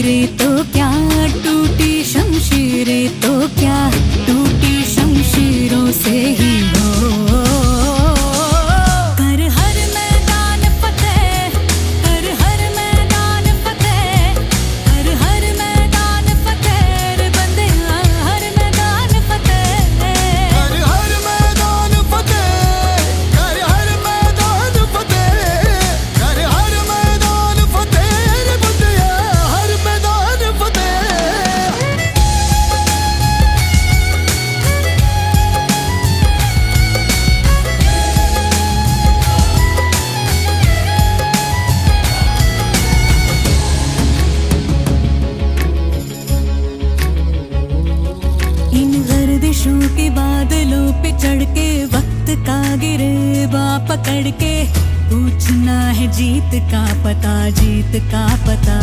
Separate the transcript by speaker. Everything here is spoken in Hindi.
Speaker 1: शमशीरें तो क्या, टूटी शमशीरें तो क्या, टूटी शमशीरों से ही हो। कर हर मैदान फतेह, कर हर मैदान फतेह, कर हर मैदान फतेह रे बंदिया, हर मैदान फतेह।
Speaker 2: कर हर मैदान फतेह, कर हर मैदान फतेह, कर हर मैदान फतेह रे बंदिया, हर मैदान फतेह।
Speaker 1: इन गर्दिशों के बादलों पे चढ़ के वक्त का गिरेबा पकड़ के, पूछना है जीत का पता, जीत का पता।